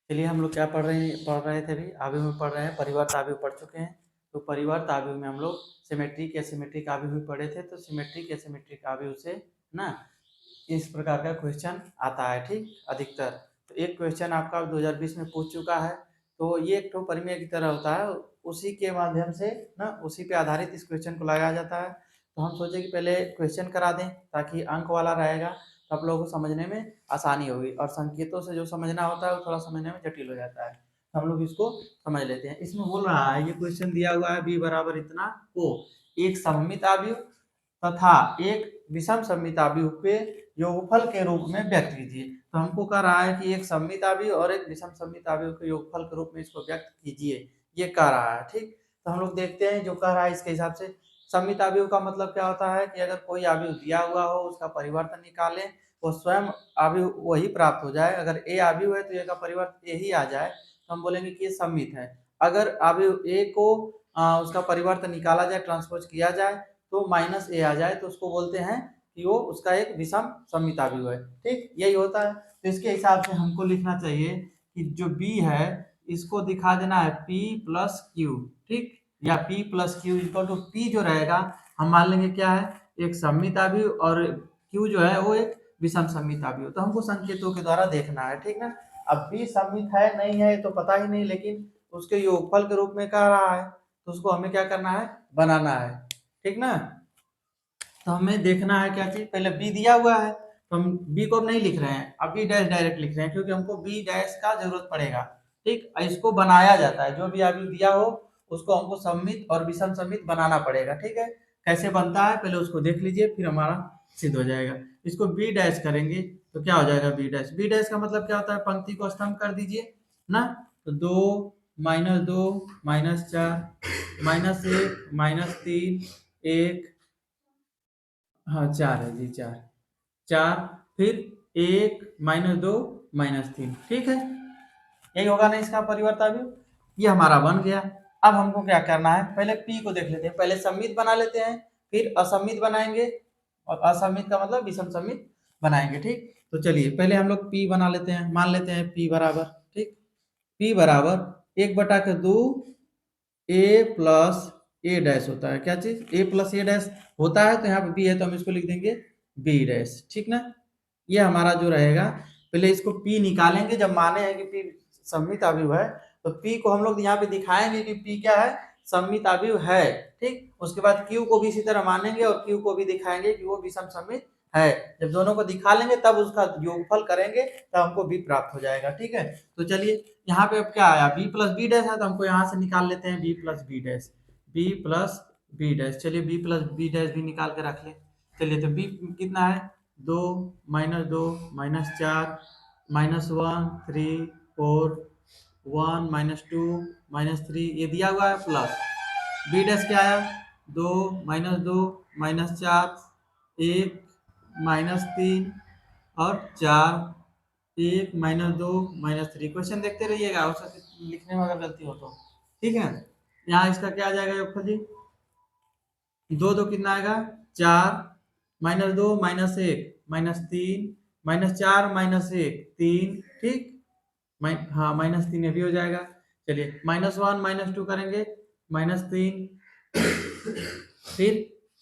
चलिए हम लोग क्या पढ़ रहे थे अभी आव्यूह में पढ़ रहे हैं, परिवर्त आव्यूह पढ़ चुके हैं। तो परिवर्त आव्यूह में हम लोग सिमेट्रिक एसिमेट्रिक आव्यूह पढ़े थे। तो सिमेट्रिक एसिमेट्रिक आव्यूह से ना इस प्रकार का क्वेश्चन आता है, ठीक, अधिकतर। तो एक क्वेश्चन आपका 2020 में पूछ चुका है। तो ये एक तो परिमेय की तरह होता है, उसी के माध्यम से ना उसी पे आधारित इस क्वेश्चन को लगाया जाता है। तो हम सोचे कि पहले क्वेश्चन करा दें ताकि अंक वाला रहेगा, तो आप लोगों को समझने में आसानी होगी। और संकेतों से जो समझना होता है वो थोड़ा समझने में जटिल हो जाता है। तो हम लोग इसको समझ लेते हैं। इसमें बोल रहा है, ये क्वेश्चन दिया हुआ है b बराबर इतना को एक सममित आव्यूह तथा एक विषम सममित आव्यूह के योगफल के रूप में व्यक्त कीजिए। तो हमको कह रहा है कि एक सममित आव्यूह और एक विषम सममित आव्यूह के योगफल के रूप में इसको व्यक्त कीजिए, ये कह रहा है, ठीक। तो हम लोग देखते हैं जो कह रहा है इसके हिसाब से। सममित आव्यूह का मतलब क्या होता है कि अगर कोई आव्यूह दिया हुआ हो उसका परिवर्तन निकालें, वो स्वयं आव्यूह वही प्राप्त हो जाए। अगर ए आव्यूह है तो ए का परिवर्तन ए ही आ जाए, तो हम बोलेंगे कि ये सममित है। अगर आव्यूह ए को उसका परिवर्तन निकाला जाए, ट्रांसपोज किया जाए, तो माइनस ए आ जाए, तो उसको बोलते हैं कि वो उसका एक विषम सममित आव्यूह है, ठीक, यही होता है। तो इसके हिसाब से हमको लिखना चाहिए कि जो बी है इसको दिखा देना है p प्लस क्यू, ठीक, या p plus Q equal to p जो रहेगा हम मान लेंगे क्या है, एक सममित आव्यूह, और q जो है वो एक विषम सममित आव्यूह। तो हमको संकेतों के द्वारा देखना है, ठीक ना। अब b सममित है नहीं है तो पता ही नहीं, लेकिन उसके योगफल के रूप में कह रहा है, तो उसको हमें क्या करना है, बनाना है, ठीक ना। तो हमें देखना है क्या चीज, पहले बी दिया हुआ है तो हम बी को अब नहीं लिख रहे हैं, अब बी डैश डायरेक्ट लिख रहे हैं, क्योंकि हमको बी डैश का जरूरत पड़ेगा, ठीक। इसको बनाया जाता है, जो भी आव्यूह दिया हो उसको हमको सममित और विषम सममित बनाना पड़ेगा, ठीक है। कैसे बनता है पहले उसको देख लीजिए, फिर हमारा सिद्ध हो जाएगा। इसको बी डैश करेंगे तो क्या हो जाएगा, बी डैश। बी डैश का मतलब क्या होता है, पंक्ति को स्तंभ कर दीजिए ना। तो 2 -2 -4 -1 -3 1, हाँ 4 है जी, 4 4, फिर 1 -2 -3, ठीक है, यही होगा ना इसका परिवर्त अवयव। ये हमारा बन गया। अब हमको क्या करना है, पहले p को देख लेते हैं, पहले सममित बना लेते हैं, फिर असममित बनाएंगे, और असममित का मतलब विषम सममित बनाएंगे, ठीक। तो चलिए पहले हम लोग p बना लेते हैं, मान लेते हैं p बराबर, ठीक, p बराबर 1/2 a प्लस ए डैश होता है, क्या चीज, a प्लस ए डैश होता है, तो यहाँ पे b है तो हम इसको लिख देंगे b डैश, ठीक ना। ये हमारा जो रहेगा, पहले इसको p निकालेंगे, जब माने हैं कि p सममित आव्यूह है, तो p को हम लोग यहाँ पे दिखाएंगे कि p क्या है, सममित आव्यूह है, ठीक। उसके बाद q को भी इसी तरह मानेंगे और q को भी दिखाएंगे कि वो विषम सममित है। जब दोनों को दिखा लेंगे तब उसका योगफल करेंगे, तब हमको b प्राप्त हो जाएगा, ठीक है। तो चलिए यहाँ पे अब क्या आया, b प्लस बी डैश है, तो हमको यहाँ से निकाल लेते हैं b plus B dash, b plus B dash. चलिए b प्लस बी डैश भी निकाल के रख ले। चलिए तो b कितना है, 2 -2 -4 -1 3 4 1 -2 -3, ये दिया हुआ है, प्लस बी डैश क्या आया, 2 -2 -4 1 -3 और 4 1 -2 -3। क्वेश्चन देखते रहिएगा, हो सकता लिखने में अगर गलती हो तो, ठीक है। यहाँ इसका क्या आ जाएगा योगफल जी, 2 कितना आएगा, 4 -2 -1 -3 -4 -1 3, ठीक, हाँ -3 ये भी हो जाएगा। चलिए -1 -2 करेंगे, -3, फिर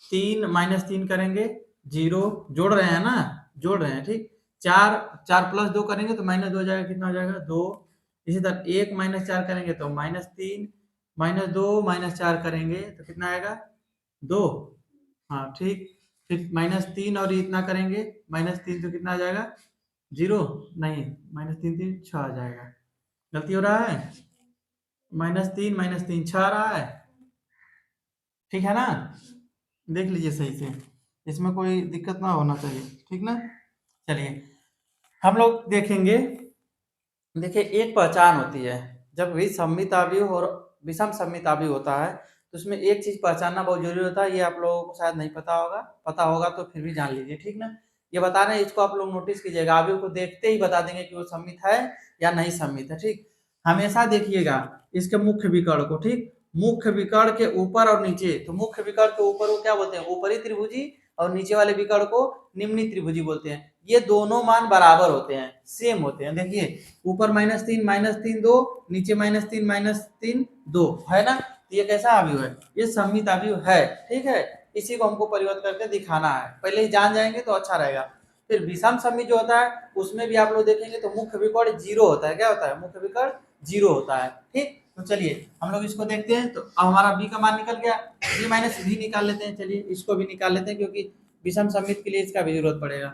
3 करेंगे 0, जोड़ रहे हैं ना, जोड़ रहे हैं, ठीक। 4 4 प्लस 2 करेंगे तो -2 हो जाएगा, कितना हो जाएगा 2। इसी तरह 1 -4 करेंगे तो -3, -2 -4 करेंगे तो कितना आएगा 2, हाँ ठीक। फिर -3 और इतना करेंगे, -3 तो कितना आ जाएगा 0, नहीं, -3 3 6 आ जाएगा, गलती हो रहा है, -3 6 आ रहा है, ठीक है ना। देख लीजिए सही से, इसमें कोई दिक्कत ना होना चाहिए, ठीक ना। चलिए हम लोग देखेंगे, देखिए एक पहचान होती है, जब भी सममित आव्यूह और विषम सममित आव्यूह होता है तो उसमें एक चीज पहचानना बहुत जरूरी होता है, ये आप लोगों को शायद नहीं पता होगा, पता होगा तो फिर भी जान लीजिए, ठीक ना। ये बता रहे हैं, इसको आप लोग नोटिस कीजिएगा, आव्यूह को देखते ही बता देंगे कि वो सममित है या नहीं सममित है, ठीक। हमेशा देखिएगा इसके मुख्य विकर्ण को, ठीक, मुख्य विकर्ण के ऊपर और नीचे, तो मुख्य विकर्ण के ऊपर वो क्या बोलते हैं, ऊपरी त्रिभुजी, और नीचे वाले विकर्ण को निम्नी त्रिभुजी बोलते हैं। ये दोनों मान बराबर होते हैं, सेम होते हैं। देखिए ऊपर -3 2, नीचे -3 2 है ना, तो ये कैसा अवयव है, ये सममित अवयव है। ठीक है, इसी को हमको परिवर्तन करके दिखाना है, पहले ही जान जाएंगे तो अच्छा रहेगा। फिर विषम सममित जो होता है उसमें भी आप लोग देखेंगे तो मुख्य विकर्ण 0 होता है। क्या होता है, मुख्य विकर्ण 0 होता है। ठीक, तो चलिए हम लोग इसको देखते हैं। तो अब हमारा b का मान निकल गया, b माइनस भी निकाल लेते हैं। चलिए इसको भी निकाल लेते हैं क्योंकि विषम सममित के लिए इसका भी जरूरत पड़ेगा,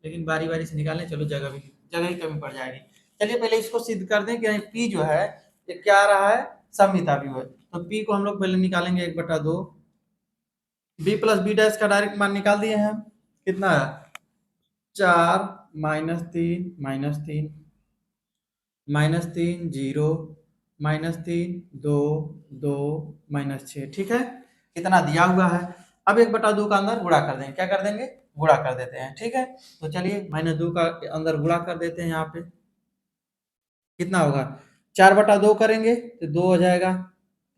लेकिन बारी बारी से निकालें, चलो जगह की कमी पड़ जाएगी। चलिए पहले इसको सिद्ध कर दें कि p जो है ये क्या आ रहा है, सममित अवयव है। तो p को हम लोग पहले निकालेंगे 1/2, b प्लस बी डैश का डायरेक्ट मान निकाल दिए हैं हम, कितना है 4 -3 -3 0 -3 2 2 -6। ठीक है, कितना दिया हुआ है। अब 1/2 का अंदर गुणा कर देंगे, क्या कर देंगे, गुणा कर देते हैं। ठीक है, तो चलिए -2 का अंदर गुणा कर देते हैं। यहाँ पे कितना होगा, 4/2 करेंगे तो 2 हो जाएगा,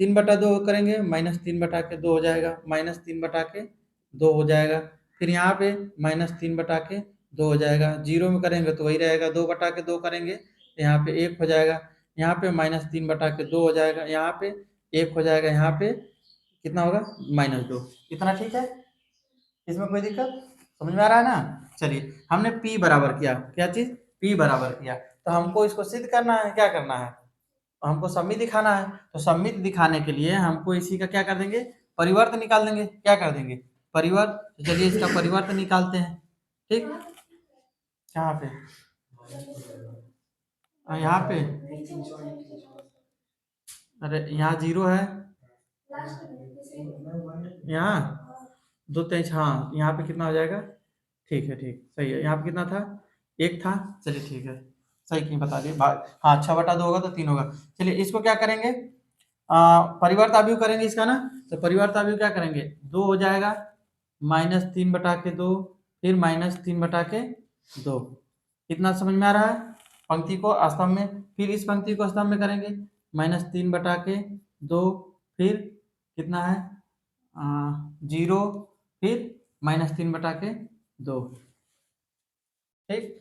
3/2 करेंगे -3/2 हो जाएगा, -3/2 हो जाएगा। फिर यहाँ पे -3/2 हो जाएगा, 0 में करेंगे तो वही रहेगा, 2/2 करेंगे तो यहाँ पे 1 हो जाएगा, यहाँ पे -3/2 हो जाएगा, यहाँ पे 1 हो जाएगा, यहाँ पे कितना होगा -2। इतना ठीक है, इसमें कोई दिक्कत समझ में आ रहा है ना। चलिए हमने p बराबर किया, क्या चीज, p बराबर किया। तो हमको इसको सिद्ध करना है, क्या करना है, हमको सममित दिखाना है। तो सममित दिखाने के लिए हमको इसी का क्या कर देंगे, परिवर्त निकाल देंगे। क्या कर देंगे, परिवर्त। तो चलिए इसका परिवर्त निकालते हैं। ठीक, कहाँ पे, यहाँ पे, अरे यहाँ 0 है, यहाँ 2 3, हाँ यहाँ पे कितना हो जाएगा, ठीक है, ठीक सही है। यहाँ पे कितना था, 1 था। चलिए ठीक है, सही क्यों बता दिए, हाँ 6/2 होगा तो 3 होगा। चलिए इसको क्या करेंगे, परिवर्त अवयव करेंगे इसका ना। तो परिवर्त अवयव क्या करेंगे, 2 हो जाएगा, -3/2, फिर -3/2। कितना समझ में आ रहा है, पंक्ति को स्तंभ में, फिर इस पंक्ति को स्तंभ में करेंगे, -3/2, फिर कितना है 0, फिर -3/2। ठीक,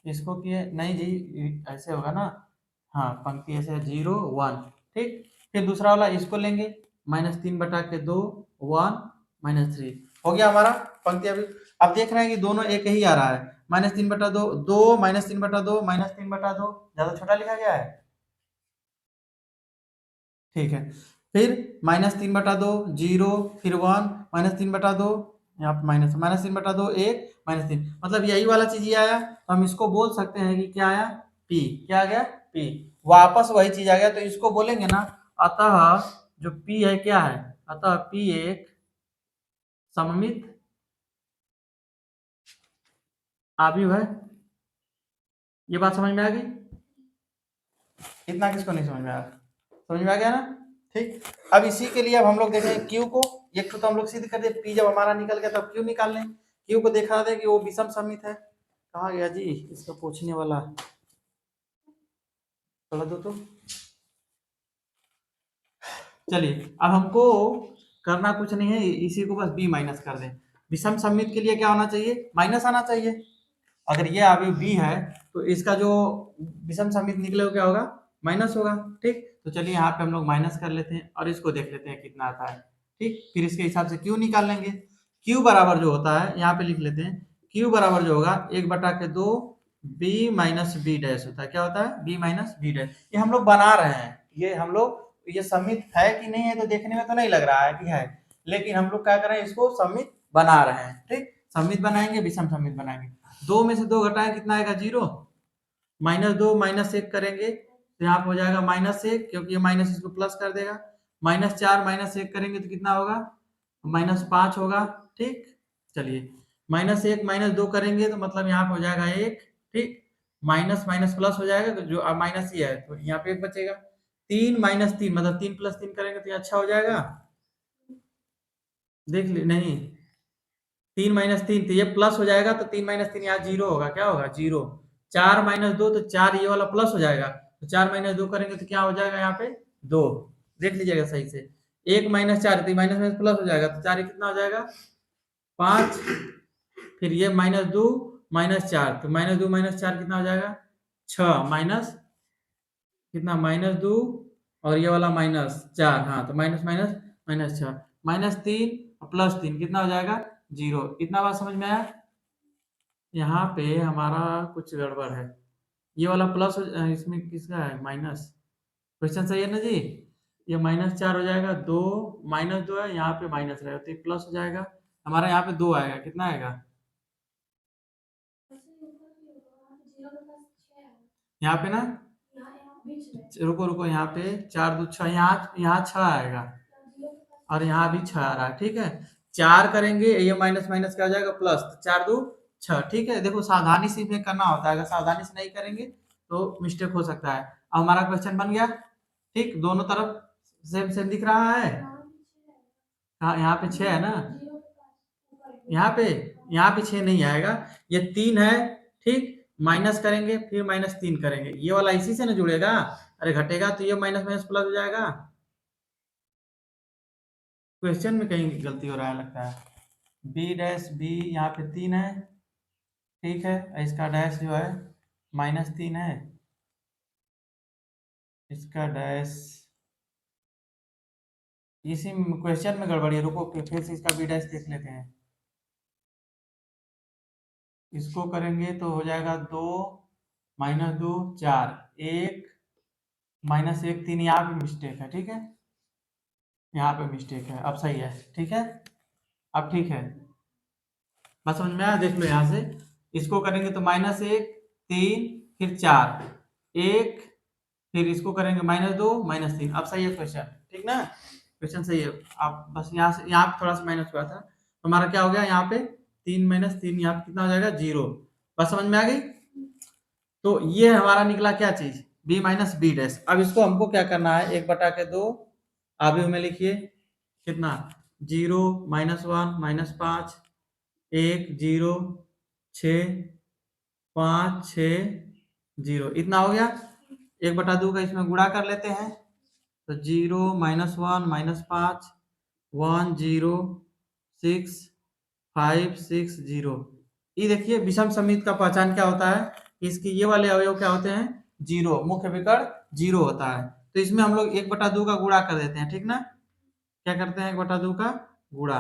इसको किए नहीं जी, ऐसे होगा ना, हाँ पंक्ति ऐसे 0 1। ठीक, फिर दूसरा वाला इसको लेंगे, -3/2 1 -3 हो गया हमारा पंक्ति। अभी अब देख रहे हैं कि दोनों एक ही आ रहा है, -3/2 2 -3/2 -3/2, ज्यादा छोटा लिखा गया है। ठीक है, फिर -3/2 0, फिर 1 -3/2, यहाँ पे -3/2 1 -3, मतलब यही वाला चीज ये आया। तो हम इसको बोल सकते हैं कि क्या आया, p, क्या आ गया, p, वापस वही चीज आ गया। तो इसको बोलेंगे ना, अतः जो p है क्या है, अतः p एक सममित अवयव है। ये बात समझ में आ गई, इतना किसको नहीं समझ में आया, समझ में आ गया ना। ठीक, अब इसी के लिए अब हम लोग देखें क्यू को, एक तो हम लोग सिद्ध कर दे, पी जब हमारा निकल गया तब क्यू निकाल लें। क्यू को देखा दे कि वो विषम सममित है। कहाँ गया जी इसको पूछने वाला, थोड़ा दो तो। चलिए अब हमको करना कुछ नहीं है, इसी को बस बी माइनस कर दें। विषम सममित के लिए क्या होना चाहिए, माइनस आना चाहिए। अगर ये अवयव बी है तो इसका जो विषम सममित निकले क्या होगा, माइनस होगा। ठीक, तो चलिए यहाँ पे हम लोग माइनस कर लेते हैं और इसको देख लेते हैं कितना आता है। ठीक, फिर इसके हिसाब से क्यू निकाल लेंगे। क्यू बराबर जो होता है यहाँ पे लिख लेते हैं, क्यू बराबर जो होगा 1/2 बी माइनस बी डैश होता है। क्या होता है, बी माइनस बी डैश। ये हम लोग बना रहे हैं, ये हम लोग, ये सममित है कि नहीं है तो देखने में तो नहीं लग रहा है कि है, लेकिन हम लोग क्या कर रहे हैं, इसको सममित बना रहे हैं। ठीक, सममित बनाएंगे, विषम सममित बनाएंगे। 2 में से 2 घटाएं कितना आएगा, 0। -2 -1 करेंगे तो यहाँ पे हो जाएगा -1, क्योंकि ये माइनस इसको प्लस कर देगा। -4 -1 करेंगे तो कितना होगा, -5 होगा। ठीक, चलिए -1 -2 करेंगे तो मतलब यहाँ पे हो जाएगा 1। ठीक, माइनस माइनस प्लस हो जाएगा तो जो माइनस ही है तो यहाँ पे 1 बचेगा। 3 -3 मतलब 3 + 3 करेंगे तो ये अच्छा हो जाएगा, देख ली नहीं, 3 -3 तो ये प्लस हो जाएगा, तो 3 -3 यहाँ 0 होगा, क्या होगा 0। 4 -2 तो 4 ये वाला प्लस हो जाएगा, तो 4 -2 करेंगे तो क्या हो जाएगा यहाँ पे 2, देख लीजिएगा सही से। 1 -4 तो माइनस में प्लस हो जाएगा, तो 4 कितना हो जाएगा 5। फिर ये -2 -4, तो -2 -4 कितना हो जाएगा 6 माइनस कितना -2 और ये वाला -4, हाँ तो माइनस माइनस -6 -3 +3 कितना हो जाएगा 0। इतना बात समझ में आया। यहाँ पे हमारा कुछ गड़बड़ है, ये वाला प्लस इसमें किसका है माइनस। क्वेश्चन सही है ना जी। ये -4 हो जाएगा, 2 -2 है, यहाँ पे माइनस रहेगा तो ये प्लस हो जाएगा। हमारा यहाँ पे 2 आएगा, कितना आएगा यहाँ पे ना, रुको रुको, यहाँ पे 4 2 6, यहाँ 6 आएगा और यहाँ भी 6 आ रहा है, ठीक है। 4 करेंगे ये माइनस माइनस क्या हो जाएगा प्लस, 4 2 6, ठीक है। देखो सावधानी से इसमें करना होता है, अगर सावधानी से नहीं करेंगे तो मिस्टेक हो सकता है। अब हमारा क्वेश्चन बन गया, ठीक, दोनों तरफ सेम सेम दिख रहा है। हाँ यहाँ पे 6 है ना, यहाँ पे 6 नहीं आएगा, ये 3 है, ठीक। माइनस करेंगे फिर -3 करेंगे, ये वाला इसी से ना जुड़ेगा, अरे घटेगा तो ये माइनस माइनस प्लस हो जाएगा। क्वेश्चन में कहीं गलती हो रहा है लगता है। बी डैश बी यहाँ पे 3 है, ठीक है, इसका डैश जो है -3 है, इसका डैश इसी क्वेश्चन में गड़बड़ी है। रुको फिर से इसका बी डैश देख लेते हैं। इसको करेंगे तो हो जाएगा 2 -2 4 1 -1 3, यहाँ पे मिस्टेक है, ठीक है, यहाँ पे मिस्टेक है, अब सही है, ठीक है, अब ठीक है। बस समझ में आया, देख लो यहाँ से इसको करेंगे तो -1 3 फिर 4 1, फिर इसको करेंगे -2 -3, अब सही है क्वेश्चन, ठीक ना, क्वेश्चन सही है। आप बस यहाँ से यहाँ पे थोड़ा सा माइनस हुआ था तो हमारा क्या हो गया, यहाँ पे 3 -3, यहाँ पे कितना हो जाएगा 0। बस समझ में आ गई। तो ये हमारा निकला क्या चीज, b माइनस बी डैश। अब इसको हमको क्या करना है, 1/2 आगे में लिखिए कितना 0 -1 -5 1 0 6 5 6 0, इतना हो गया। 1/2 का इसमें गुणा कर लेते हैं, तो 0 -1 -5 1 0 6 5 6 0। ये देखिए विषम समीकरण का पहचान क्या होता है, इसके ये वाले अवयव क्या होते हैं, जीरो, मुख्य विकर्ण जीरो होता है। तो इसमें हम लोग 1/2 का गुणा कर देते हैं, ठीक ना, क्या करते हैं 1/2 का गुणा,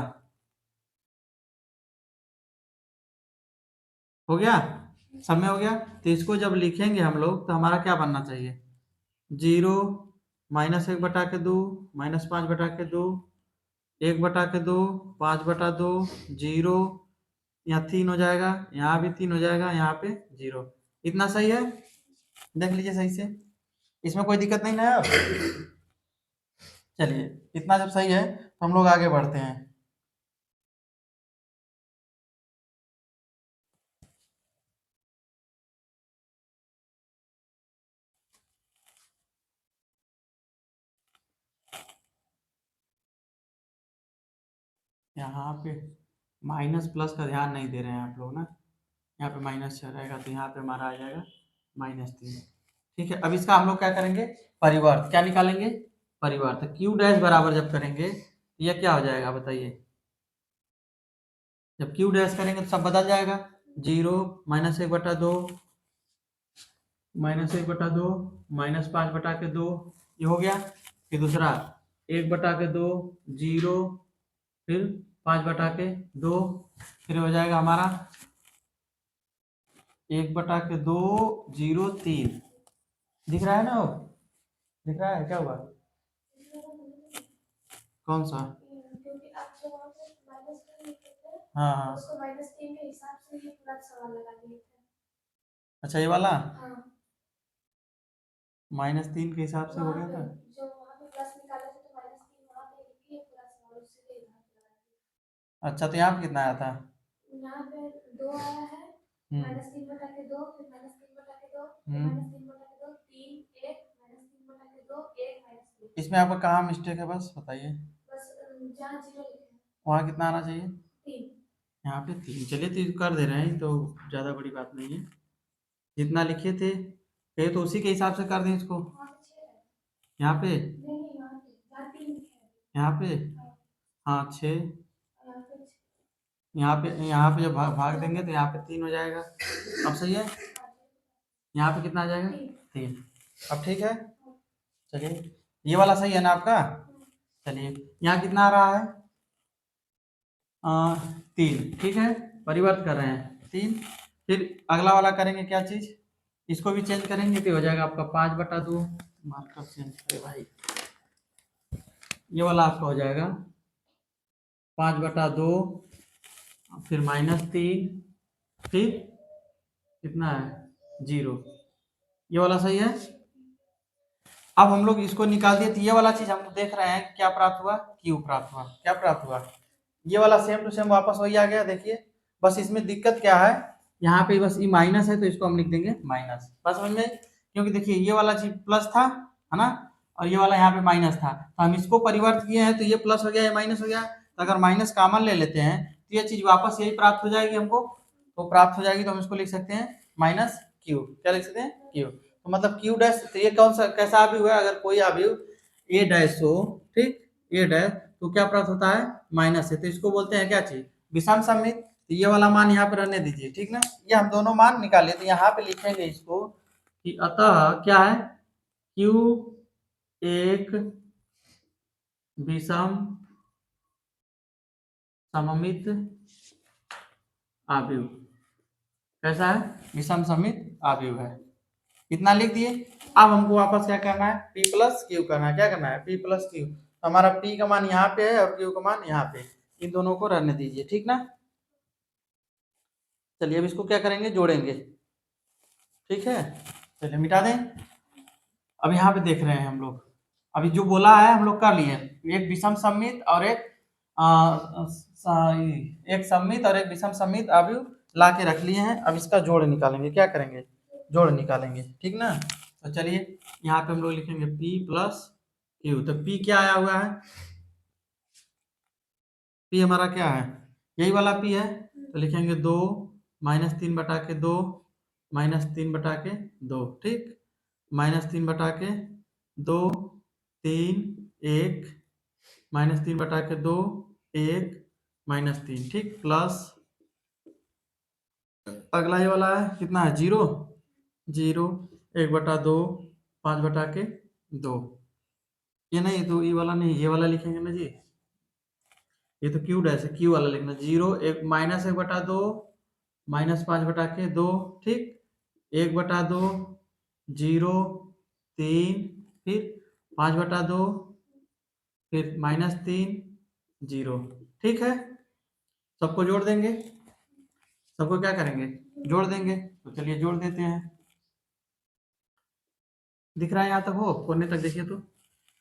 हो गया, सब में हो गया। तो इसको जब लिखेंगे हम लोग तो हमारा क्या बनना चाहिए, 0 -1/2 -5/2 1/2 5/2 0, यहाँ 3 हो जाएगा, यहाँ भी 3 हो जाएगा, यहाँ पे 0। इतना सही है, देख लीजिए सही से, इसमें कोई दिक्कत नहीं ना है अब। चलिए इतना जब सही है तो हम लोग आगे बढ़ते हैं। यहाँ पे माइनस प्लस का ध्यान नहीं दे रहे हैं आप लोग ना, यहाँ पे -6 रहेगा तो यहाँ पे हमारा आ जाएगा -3, ठीक है। अब इसका हम लोग क्या करेंगे, परिवर्त क्या निकालेंगे, परिवर्त क्यू डैश बराबर जब करेंगे तो ये क्या हो जाएगा बताइए, जब क्यू डैश करेंगे तो सब बदल जाएगा, 0 -1/2 -1/2 -5/2, ये हो गया। फिर दूसरा 1/2 0, फिर 5/2, फिर हो जाएगा हमारा 1/2 0 3, दिख रहा है ना, वो दिख रहा है क्या हुआ, कौन सा, हाँ हाँ, अच्छा ये वाला -3 के हिसाब से हो गया था। अच्छा तो यहाँ पे कितना आया था, इसमें आपका कहाँ मिस्टेक है बस बताइए, वहाँ कितना आना चाहिए, यहाँ पे 3, चलिए तो कर दे रहे हैं तो ज़्यादा बड़ी बात नहीं है, जितना लिखे थे कहे तो उसी के हिसाब से कर दें इसको। यहाँ पे, यहाँ पे, हाँ 6, यहाँ पे जब भाग देंगे तो यहाँ पे 3 हो जाएगा। अब सही है, यहाँ पे कितना आ जाएगा 3। अब ठीक है, चलिए ये वाला सही है ना आपका। चलिए यहाँ कितना आ रहा है 3, ठीक है, परिवर्त कर रहे हैं 3। फिर अगला वाला करेंगे क्या चीज, इसको भी चेंज करेंगे तो हो जाएगा आपका 5/2। मार्कर चेंज करे भाई, ये वाला आपका हो जाएगा 5/2, फिर -3, फिर कितना है 0। ये वाला सही है। अब हम लोग इसको निकाल दिए तो ये वाला चीज हम देख रहे हैं क्या प्राप्त हुआ, क्यू प्राप्त हुआ। क्या प्राप्त हुआ, ये वाला सेम टू सेम वापस वही आ गया। देखिए बस इसमें दिक्कत क्या है, यहाँ पे बस ये माइनस है तो इसको हम लिख देंगे माइनस, बस समझ में। क्योंकि देखिए ये वाला चीज प्लस था, है ना, और ये वाला यहाँ पे माइनस था, तो हम इसको परिवर्तित किए हैं तो ये प्लस हो गया, ये माइनस हो गया। तो अगर माइनस कॉमन ले लेते हैं तो ये चीज वापस यही प्राप्त हो जाएगी हमको, तो प्राप्त हो जाएगी तो हम इसको लिख सकते हैं माइनस क्यू। क्या लिख सकते हैं, क्यू। तो मतलब क्यू डैश, तो ये कौन सा कैसा अवयव है, अगर कोई अवयव ए डैश हो, ठीक, ए डैश, तो क्या प्राप्त होता है माइनस है, तो इसको बोलते हैं क्या चीज, विषम सममित। तो ये वाला मान यहाँ पे रहने दीजिए, ठीक ना, ये हम दोनों मान निकाले तो यहाँ पे लिखेंगे इसको कि अतः क्या है, क्यू एक विषम सममित अवयव। कैसा है, विषम सममित अवयव है। इतना लिख दिए। अब हमको वापस क्या करना है, p प्लस क्यू करना है। क्या करना है, p प्लस क्यू। हमारा p का मान यहाँ पे है और q का मान यहाँ पे, इन दोनों को रहने दीजिए, ठीक ना। चलिए अब इसको क्या करेंगे, जोड़ेंगे, ठीक है। चलिए मिटा दें। अब यहाँ पे देख रहे हैं हम लोग, अभी जो बोला है हम लोग कर लिए, एक विषम सममित और एक सममित और एक विषम सममित अवयव ला के रख लिए हैं। अब इसका जोड़ निकालेंगे, क्या करेंगे, जोड़ निकालेंगे, ठीक ना। तो चलिए यहाँ पे हम लोग लिखेंगे p प्लस क्यू। तो p क्या आया हुआ है, p हमारा क्या है, यही वाला p है, तो लिखेंगे 2 -3/2 -3/2, ठीक, -3/2 3 1 -3/2 1 -3, ठीक, प्लस अगला ये वाला है कितना है 0 0 1/2 5/2, ये नहीं तो ये वाला नहीं, ये वाला लिखेंगे ना जी, ये तो क्यू डैश है, क्यू वाला लिखना 0 1 -1/2 -5/2, ठीक, 1/2 0 3 फिर 5/2 फिर -3 0, ठीक है। सबको जोड़ देंगे, सबको क्या करेंगे, जोड़ देंगे। तो चलिए जोड़ देते हैं। दिख रहा है यहाँ तक, हो कोने तक देखिए तो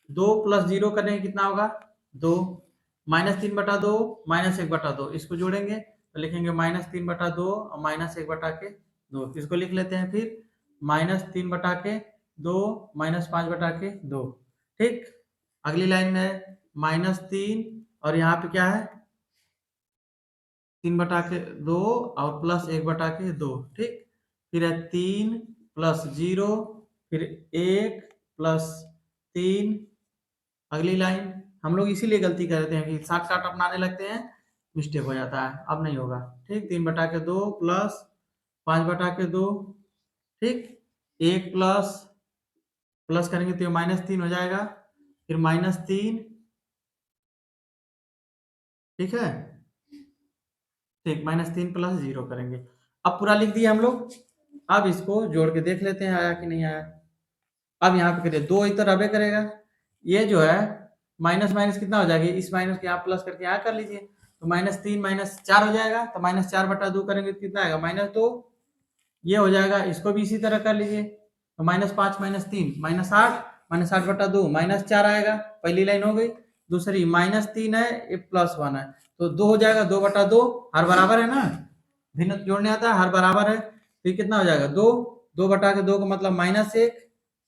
2 + 0 करेंगे कितना होगा 2, -3/2 -1/2, इसको जोड़ेंगे तो लिखेंगे -3/2 और -1/2, इसको लिख लेते हैं। फिर -3/2 -5/2, ठीक। अगली लाइन में -3 और यहाँ पे क्या है 3/2 और +1/2, ठीक। फिर है 3 + 0 फिर 1 + 3। अगली लाइन हम लोग इसीलिए गलती करते हैं कि साठ साठ अपनाने लगते हैं, मिस्टेक हो जाता है, अब नहीं होगा, ठीक। 3/2 + 5/2, ठीक, 1 प्लस करेंगे तो -3 हो जाएगा, फिर -3, ठीक है, ठीक, -3 + 0 करेंगे। अब पूरा लिख दिया हम लोग। अब इसको जोड़ के देख लेते हैं आया कि नहीं आया। अब यहाँ पे करिए 2 इधर अबे करेगा, ये जो है माइनस माइनस कितना हो जाएगा, इस माइनस के यहाँ प्लस करके यहाँ कर लीजिए, तो -3 -4 हो जाएगा, तो -4/2 करेंगे तो कितना आएगा -2, ये हो जाएगा। इसको भी इसी तरह कर लीजिए, तो -5 -3 -8 -8/2 -4 आएगा, पहली लाइन हो गई। दूसरी -3 है, ये +1 है, तो 2 हो जाएगा, 2/2 हर बराबर है ना, भिन्न जोड़ने आता है, हर बराबर है, तो ये कितना हो जाएगा 2, 2/2 का मतलब -1,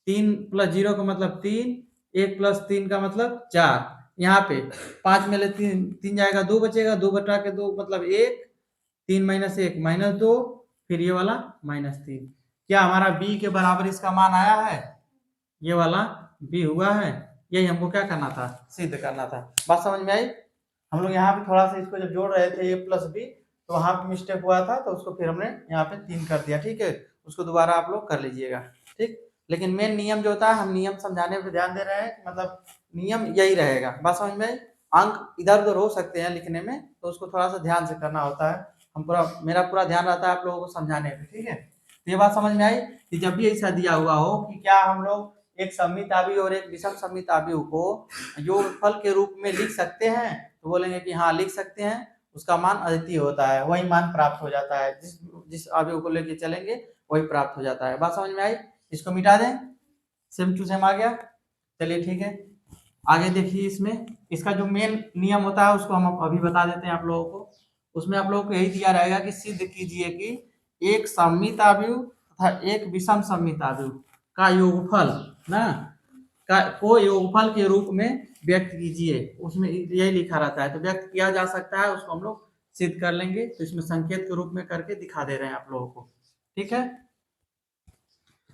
3 + 0 का मतलब 3, 1 + 3 का मतलब 4, यहाँ पे 5 में ले 3 जाएगा, 2 बचेगा, 2/2 मतलब 1, 3 - 1 -2, फिर ये वाला -3। क्या हमारा b के बराबर इसका मान आया है, ये वाला b हुआ है, यही हमको क्या करना था, सिद्ध करना था। बात समझ में आई। हम लोग यहाँ पे थोड़ा सा इसको जब जोड़ रहे थे ए प्लस बी, तो वहाँ पे मिस्टेक हुआ था, तो उसको फिर हमने यहाँ पे 3 कर दिया, ठीक है। उसको दोबारा आप लोग कर लीजिएगा, ठीक। लेकिन मेन नियम जो होता है, हम नियम समझाने पे ध्यान दे रहे हैं, मतलब नियम यही रहेगा। बात समझ में आई? अंक इधर उधर हो सकते हैं लिखने में, तो उसको थोड़ा सा ध्यान से करना होता है। हम पूरा मेरा पूरा ध्यान रहता है आप लोगों को समझाने पे, ठीक है। तो ये बात समझ में आई कि जब भी ऐसा दिया हुआ हो कि क्या हम लोग एक सममित आव्यूह और एक विषम सममित आव्यूह को योगफल के रूप में लिख सकते हैं, तो बोलेंगे कि हाँ लिख सकते हैं। उसका मान अद्वितीय होता है, वही मान प्राप्त हो जाता है, जिस जिस आव्यूह को लेके चलेंगे वही प्राप्त हो जाता है। बात समझ में आई? इसको मिटा दें, सेम टू सेम आ गया। चलिए ठीक है, आगे देखिए। इसमें इसका जो मेन नियम होता है उसको हम अभी बता देते हैं आप लोगों को। उसमें आप लोगों को यही दिया रहेगा कि सिद्ध कीजिए कि एक सममित आव्यूह तथा एक विषम सममित आव्यूह का योगफल ना को योगफल के रूप में व्यक्त कीजिए। उसमें यही लिखा रहता है, तो व्यक्त किया जा सकता है, उसको हम लोग सिद्ध कर लेंगे। तो इसमें संकेत के रूप में करके दिखा दे रहे हैं आप लोगों को, ठीक है।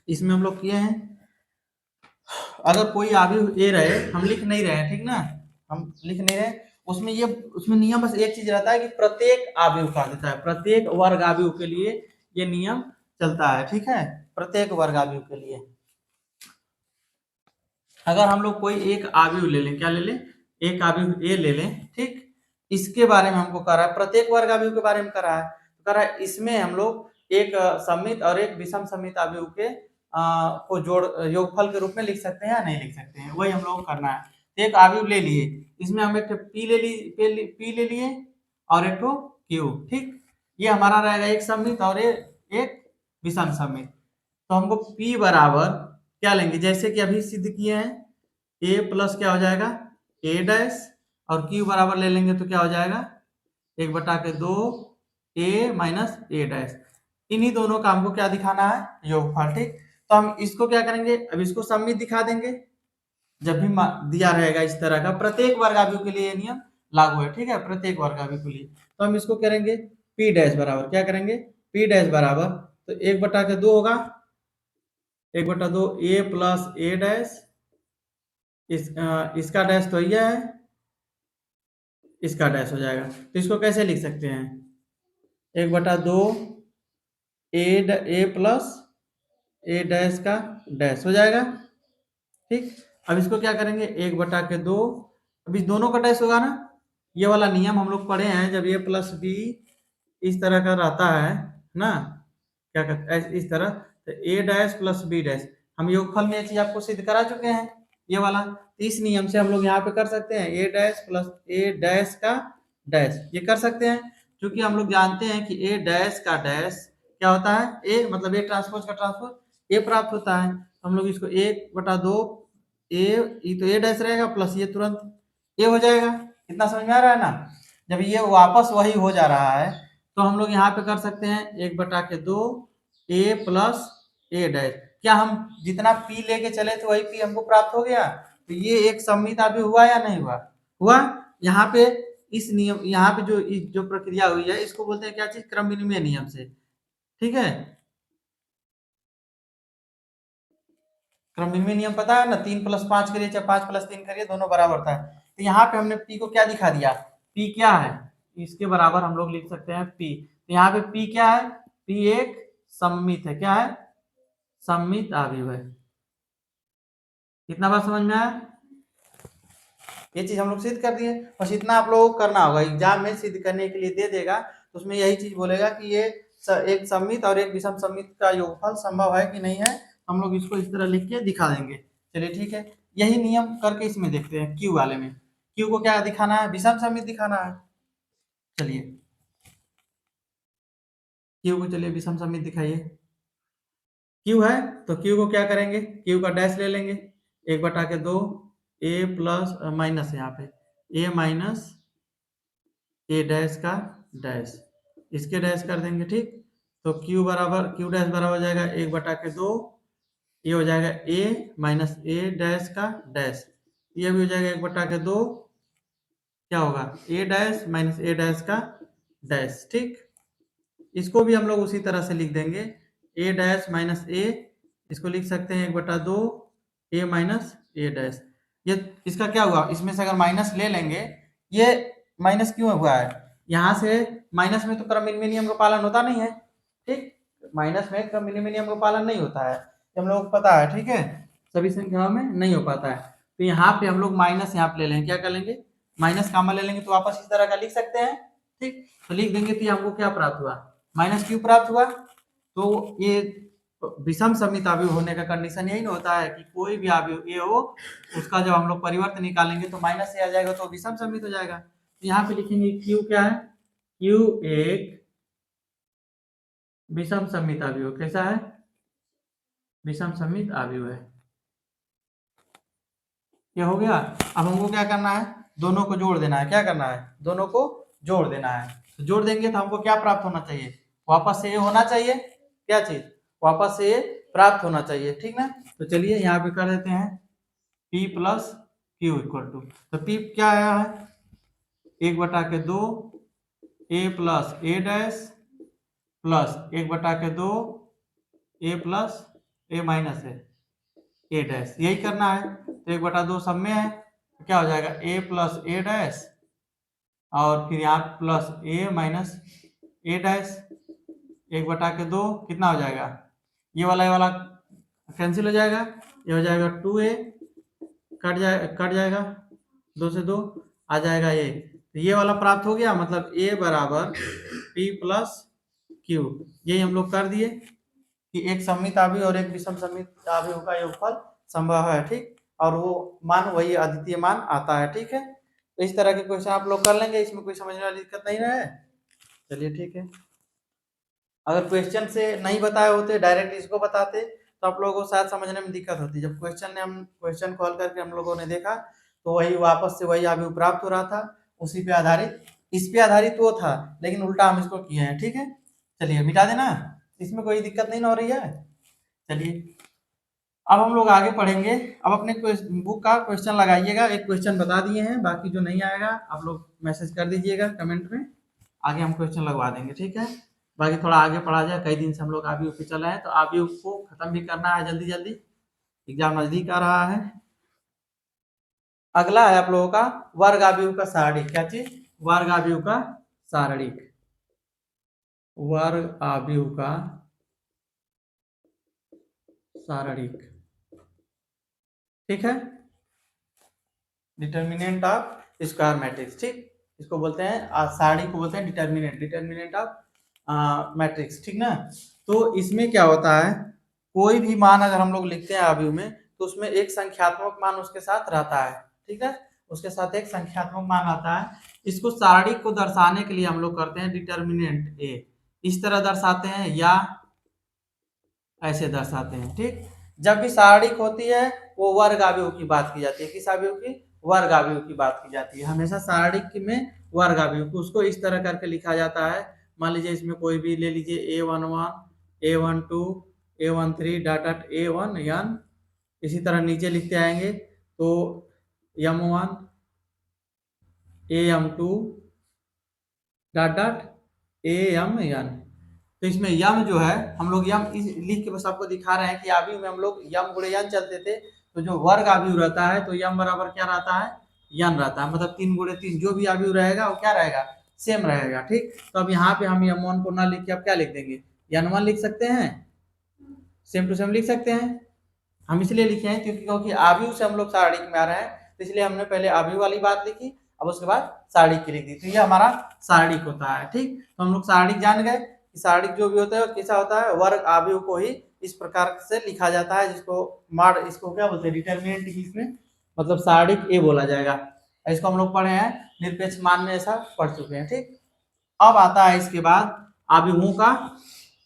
इसमें हम लोग किए हैं, अगर कोई आव्यूह ए रहे, हम लिख नहीं रहे हैं, ठीक ना, हम लिख नहीं रहे, उसमें नियम बस एक चीज रहता है कि प्रत्येक आव्यूह का देता है, प्रत्येक वर्ग आव्यूह के लिए ये नियम चलता है, ठीक है। प्रत्येक वर्ग आव्यूह के लिए अगर हम लोग कोई एक आव्यूह ले लें, क्या ले लें, एक आव्यूह ए ले लें, ठीक। इसके बारे में हमको कह रहा है, प्रत्येक वर्ग आव्यूह के बारे में कह रहा है, तो कह रहा है इसमें हम लोग एक सममित और एक विषम सममित आव्यूह के को जोड़ योगफल के रूप में लिख सकते हैं या नहीं लिख सकते हैं, वही हम लोग को करना है। तो एक आव्यूह ले लिए, इसमें हम एक पी ले लिए और एक तो क्यू, ठीक। ये हमारा रहेगा एक सममित और एक विषम सममित। तो हमको P बराबर क्या लेंगे, जैसे कि अभी सिद्ध किए हैं, A प्लस क्या हो जाएगा A डैश, और Q बराबर ले लेंगे तो क्या हो जाएगा 1/2 A माइनस A डैश। इन्हीं दोनों का हमको क्या दिखाना है, योगफल, ठीक। तो हम इसको क्या करेंगे, अब इसको सममित दिखा देंगे। जब भी दिया रहेगा इस तरह का, प्रत्येक वर्ग आव्यूह के लिए ये नियम लागू है, ठीक है, प्रत्येक वर्ग आव्यूह के लिए। तो हम इसको करेंगे P डैश बराबर, क्या करेंगे P डैश बराबर, तो 1/2 होगा, 1/2 A प्लस A डैश, इसका डैश तो यह है, इसका डैश हो जाएगा। तो इसको कैसे लिख सकते हैं, 1/2 ए प्लस ए डैश का डैश हो जाएगा, ठीक। अब इसको क्या करेंगे 1/2, अब इस दोनों का डैश होगा ना, ये वाला नियम हम लोग पढ़े हैं, जब ए प्लस बी इस तरह का रहता है ना, क्या कहते हैं इस तरह, तो ए डैश प्लस बी डैश, हम योगफल में ये चीज आपको सिद्ध करा चुके हैं, ये वाला। तो इस नियम से हम लोग यहाँ पे कर सकते हैं ए डैश प्लस ए डैश का डैश, ये कर सकते हैं, क्योंकि हम लोग जानते हैं कि ए डैश का डैश क्या होता है, ए मतलब ए ट्रांसपोज का ट्रांसपोज ए प्राप्त होता है। तो हम लोग इसको 1/2 ए, ये तो ए डैश रहेगा प्लस ये तुरंत ए हो जाएगा। इतना समझ में आ रहा है ना? जब ये वापस वही हो जा रहा है, तो हम लोग यहाँ पे कर सकते हैं 1/2 ए प्लस ए डैश। क्या हम जितना पी लेके चले थे वही पी हमको प्राप्त हो गया? तो ये एक सममित आव्यूह हुआ या नहीं हुआ? हुआ। यहाँ पे इस नियम, यहाँ पे जो प्रक्रिया हुई है, इसको बोलते हैं क्या चीज, क्रम विनिमय नियम से, ठीक है। क्रम विनिमय नियम पता है ना, 3+5 करिए चाहे 5+3 करिए, दोनों बराबर था। तो यहाँ पे हमने पी को क्या दिखा दिया, पी क्या है, इसके बराबर हम लोग लिख सकते हैं पी। तो यहाँ पे पी क्या है, पी एक सममित है, क्या है, सममित आव्यूह है। इतना बात समझ में आया? ये चीज हम लोग सिद्ध कर दिए, बस इतना आप लोगों को करना होगा, एग्जाम में सिद्ध करने के लिए दे देगा, तो उसमें यही चीज बोलेगा कि ये एक सममित और एक विषम सममित का योगफल संभव है कि नहीं है, हम लोग इसको इस तरह लिख के दिखा देंगे। चलिए ठीक है, यही नियम करके इसमें देखते हैं क्यू वाले में। क्यू को क्या दिखाना है, विषम सममित दिखाना है। चलिए क्यू को, चलिए विषम सममित दिखाइए। क्यू है तो क्यू को क्या करेंगे, क्यू का डैश ले लेंगे, 1/2 ए प्लस माइनस, यहाँ पे ए माइनस ए डैश का डैश, इसके डैश कर देंगे, ठीक। तो क्यू बराबर, क्यू डैश बराबर हो जाएगा 1/2, ये हो जाएगा ए माइनस ए डैश का डैश, ये भी हो जाएगा 1/2, क्या होगा ए डैश माइनस ए डैश का डैश, ठीक। इसको भी हम लोग उसी तरह से लिख देंगे, ए डैश माइनस ए, इसको लिख सकते हैं 1/2 ए माइनस ए डैश। ये इसका क्या हुआ, इसमें से अगर माइनस ले लेंगे, ये माइनस क्यों हुआ है? यहाँ से माइनस में तो क्रम नियम का पालन होता नहीं है, ठीक। माइनस में क्रम नियम का पालन नहीं होता है, ये हम लोग को पता है, ठीक है। सभी संख्याओं में नहीं हो पाता है। तो यहाँ पे हम लोग माइनस यहाँ पे ले लेंगे, क्या कर लेंगे, माइनस कॉमन ले लेंगे, तो वापस इस तरह का लिख सकते हैं, ठीक। तो लिख देंगे तो हमको क्या प्राप्त हुआ, माइनस क्यू प्राप्त हुआ। तो ये विषम समित अवयव होने का कंडीशन यही ना होता है कि कोई भी अवयव ये हो, उसका जब हम लोग परिवर्त निकालेंगे तो माइनस से आ जाएगा, तो विषम समित हो जाएगा। तो यहाँ पे लिखेंगे क्यू क्या है, क्यू एक विषम समित अवयव, कैसा है, विषम समित अवयव है। ये हो गया। अब हमको क्या करना है, दोनों को जोड़ देना है, क्या करना है, दोनों को जोड़ देना है। तो जोड़ देंगे तो हमको क्या प्राप्त होना चाहिए, वापस से ये होना चाहिए, क्या चीज, वापस से ये प्राप्त होना चाहिए, ठीक ना। तो चलिए यहाँ पे कर देते हैं P plus Q equal to, तो P क्या आया है, 1/2 a plus A dash plus 1/2 a plus a minus है ए डैश, यही करना है। तो 1/2 सब में है, तो क्या हो जाएगा a प्लस ए डैश और फिर यहाँ plus a minus A dash, 1/2 कितना हो जाएगा, ये वाला कैंसिल हो जाएगा, ये हो जाएगा 2a, कट जाएगा 2 से 2 आ जाएगा ये, तो ये वाला प्राप्त हो गया, मतलब a बराबर p प्लस क्यू। यही हम लोग कर दिए कि एक सममित अवयव और एक विषम सममित अवयव का योगफल संभव है, ठीक। और वो मान वही अद्वितीय मान आता है, ठीक है। तो इस तरह के क्वेश्चन आप लोग कर लेंगे, इसमें कोई समझने वाली दिक्कत नहीं है। चलिए ठीक है। अगर क्वेश्चन से नहीं बताए होते, डायरेक्ट इसको बताते तो आप लोगों को शायद समझने में दिक्कत होती। जब क्वेश्चन को हल करके हम लोगों ने देखा तो वही वापस से वही अवयव प्राप्त हो रहा था, उसी पे आधारित, इस पे आधारित वो था, लेकिन उल्टा हम इसको किए हैं, ठीक है। चलिए मिटा देना, इसमें कोई दिक्कत नहीं ना हो रही है। चलिए अब हम लोग आगे पढ़ेंगे। अब अपने बुक का क्वेश्चन लगाइएगा, एक क्वेश्चन बता दिए हैं, बाकी जो नहीं आएगा आप लोग मैसेज कर दीजिएगा कमेंट में, आगे हम क्वेश्चन लगवा देंगे, ठीक है। बाकी थोड़ा आगे पढ़ा जाए, कई दिन से हम लोग आबी पे चल रहे हैं, तो आबी को खत्म भी करना है जल्दी जल्दी, एग्जाम नजदीक आ रहा है। अगला है आप लोगों का वर्ग आव्यूह का सारणिक, क्या चीज, वर्ग आव्यूह का सारणिक, वर्ग आव्यूह का सारणिक, ठीक है। डिटर्मिनेंट ऑफ स्क्वायर मैट्रिक्स, ठीक, इसको बोलते हैं सारणी को बोलते हैं डिटर्मिनेंट ऑफ मैट्रिक्स, ठीक ना। तो इसमें क्या होता है, कोई भी मान अगर हम लोग लिखते हैं आव्यूह में तो उसमें एक संख्यात्मक मान उसके साथ रहता है, ठीक है, उसके साथ एक संख्यात्मक मान आता है। इसको सारणी को दर्शाने के लिए हम लोग करते हैं डिटर्मिनेंट ए, इस तरह दर्शाते हैं या ऐसे दर्शाते हैं, ठीक। जब भी सारणिक होती है वो वर्ग आव्यूह की बात की जाती है, किस आव्यूह की, वर्ग आव्यूह की बात की जाती है। हमेशा सारणिक में वर्ग आव्यूह को उसको इस तरह करके लिखा जाता है। मान लीजिए इसमें कोई भी ले लीजिए A11 A12 A13 dot dot A1 यान, इसी तरह नीचे लिखते आएंगे तो M1 AM2 dot dot AMN। तो इसमें यम जो है हम लोग यम इस लिख के बस आपको दिखा रहे हैं कि आव्यूह में हम लोग यम गुणे यन चलते थे, तो जो वर्ग आव्यूह रहता है तो यम बराबर क्या रहता है, यन रहता है, मतलब 3 गुणे 3 जो भी आव्यूह रहेगा वो क्या रहेगा, सेम रहेगा, ठीक। तो अब यहाँ पे हम M1 को ना लिख के अब क्या लिख देंगे, N1 लिख सकते हैं, सेम टू सेम लिख सकते हैं। हम इसलिए लिखे हैं क्योंकि आव्यूह से हम लोग सारणिक में आ रहे हैं, तो इसलिए हमने पहले आव्यूह वाली बात लिखी, अब उसके बाद सारणिक की लिख दी, तो ये हमारा सारणिक होता है, ठीक। तो हम लोग सारणिक जान गए कि सारणिक जो भी होता है कैसा होता है, वर्ग आव्यूह को ही इस प्रकार से लिखा जाता है, जिसको इसको क्या बोलते हैं, डिटर्मिनेंट इंग्लिश में, मतलब सारणिक ए बोला जाएगा। इसको हम लोग पढ़े हैं, निरपेक्ष मान में ऐसा पढ़ चुके हैं, ठीक। अब आता है इसके बाद आव्यूहों का,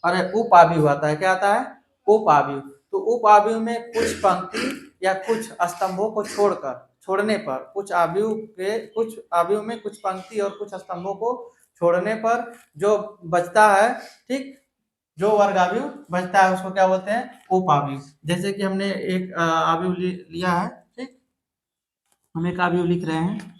अरे उप आव्यूह आता है, क्या आता है, उप आव्यूह। तो उप आव्यूह में कुछ पंक्ति या कुछ स्तंभों को छोड़ने पर, कुछ आव्यूह में कुछ पंक्ति और कुछ स्तंभों को छोड़ने पर जो बचता है, ठीक, जो वर्ग आव्यूह बचता है उसको क्या बोलते हैं, उप आव्यूह। जैसे कि हमने एक आव्यूह लिया है, ठीक, हम एक आव्यूह लिख रहे हैं